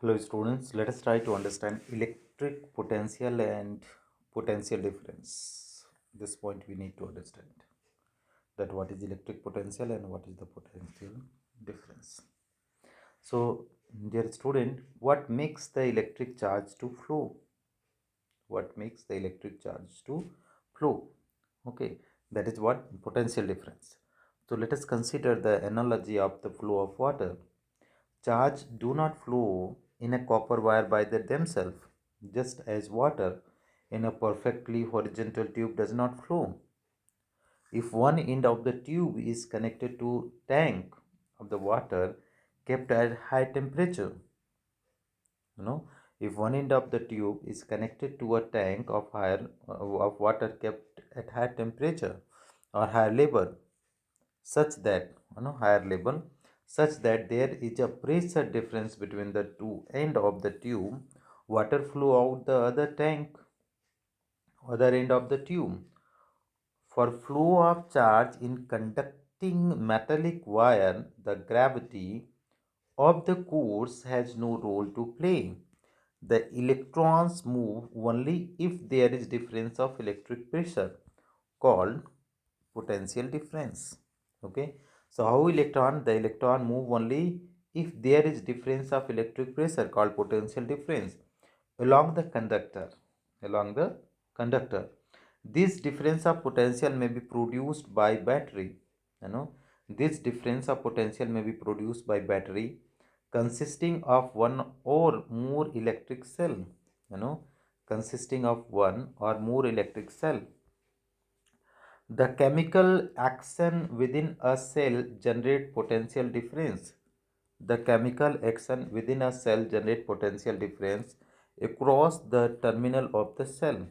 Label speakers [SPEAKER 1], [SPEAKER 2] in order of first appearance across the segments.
[SPEAKER 1] Hello students, let us try to understand electric potential and potential difference. This point we need to understand that what is electric potential and what is the potential difference. So dear student, what makes the electric charge to flow? What makes the electric charge to flow? Okay, that is what potential difference. So let us consider the analogy of the flow of water. Charge do not flow in a copper wire by themselves, just as water in a perfectly horizontal tube does not flow. If one end of the tube is connected to tank of the water kept at high temperature, you know, if one end of the tube is connected to a tank of of water kept at high temperature or higher level, such that higher level such that there is a pressure difference between the two end of the tube, water flow out the other end of the tube. For flow of charge in conducting metallic wire, the gravity of the course has no role to play. The electrons move only if there is difference of electric pressure, called potential difference. Okay, so how the electron move only if there is difference of electric pressure, called potential difference, along the conductor along the conductor. This difference of potential may be produced by battery. you know this difference of potential may be produced by battery consisting of one or more electric cell. you know Consisting of one or more electric cell. The chemical action within a cell generate potential difference. The chemical action within a cell generate potential difference across the terminal of the cell.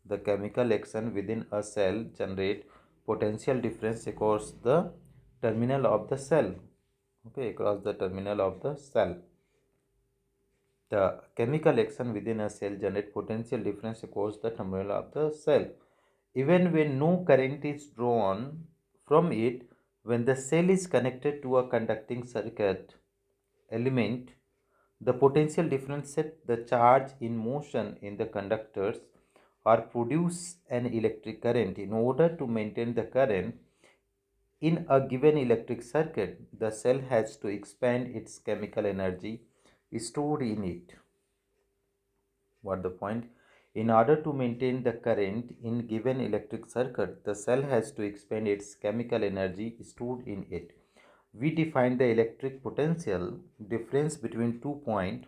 [SPEAKER 1] The chemical action within a cell generate potential difference across the terminal of the cell. Okay, across the terminal of the cell. The chemical action within a cell generate potential difference across the terminal of the cell. Even when no current is drawn from it, when the cell is connected to a conducting circuit element, the potential difference set the charge in motion in the conductors or produce an electric current. In order to maintain the current in a given electric circuit, the cell has to expand its chemical energy stored in it. What the point? In order to maintain the current in given electric circuit, the cell has to expend its chemical energy stored in it. We define the electric potential difference between 2 points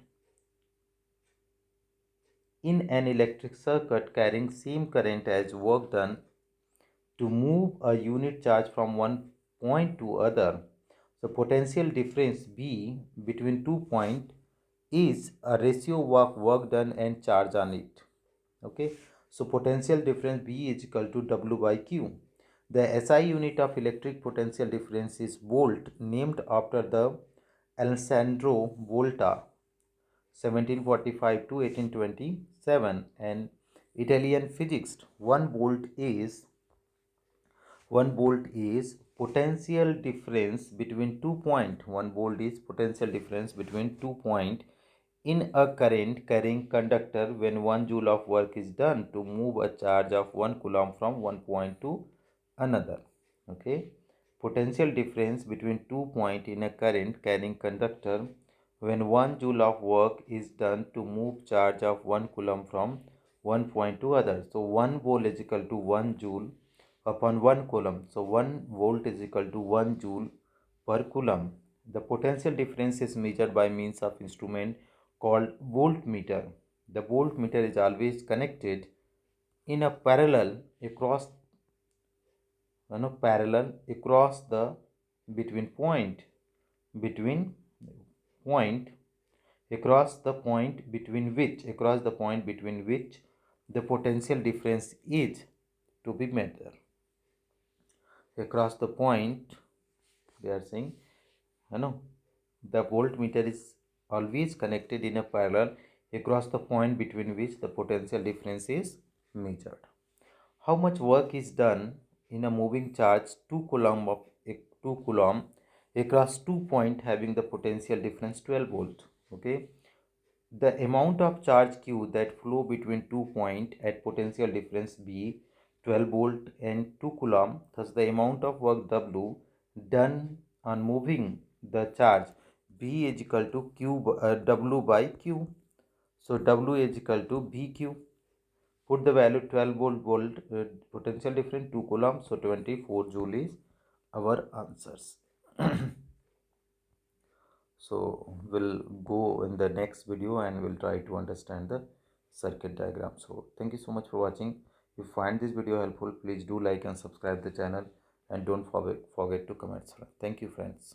[SPEAKER 1] in an electric circuit carrying same current as work done to move a unit charge from one point to other. So potential difference B between 2 points is a ratio of work done and charge on it. Okay, so potential difference B is equal to W by Q. The SI unit of electric potential difference is volt, named after the Alessandro Volta, 1745 to 1827, an Italian physicist. One volt is potential difference between 2 points. 1 volt is potential difference between 2 points in a current carrying conductor when 1 joule of work is done to move a charge of 1 coulomb from one point to another. Okay, potential difference between 2 points in a current carrying conductor when 1 joule of work is done to move charge of 1 coulomb from one point to other. So 1 volt is equal to 1 joule upon 1 coulomb. So 1 volt is equal to 1 joule per coulomb. The potential difference is measured by means of instrument called voltmeter. The voltmeter is always connected in a parallel across the between point between point across the point between which the potential difference is to be measured. Across the point, they are saying, the voltmeter is always connected in a parallel across the point between which the potential difference is measured. How much work is done in a moving charge 2 coulomb across 2 points having the potential difference 12 volt? Okay, the amount of charge Q that flow between 2 points at potential difference B 12 volt and 2 coulomb, thus the amount of work W done on moving the charge B is equal to W by Q. So W is equal to BQ. Put the value 12 volt potential difference 2 coulomb, so 24 joule is our answers. So we'll go in the next video and we'll try to understand the circuit diagram. So thank you so much for watching. If you find this video helpful, please do like and subscribe the channel, and don't forget to comment. Thank you, friends.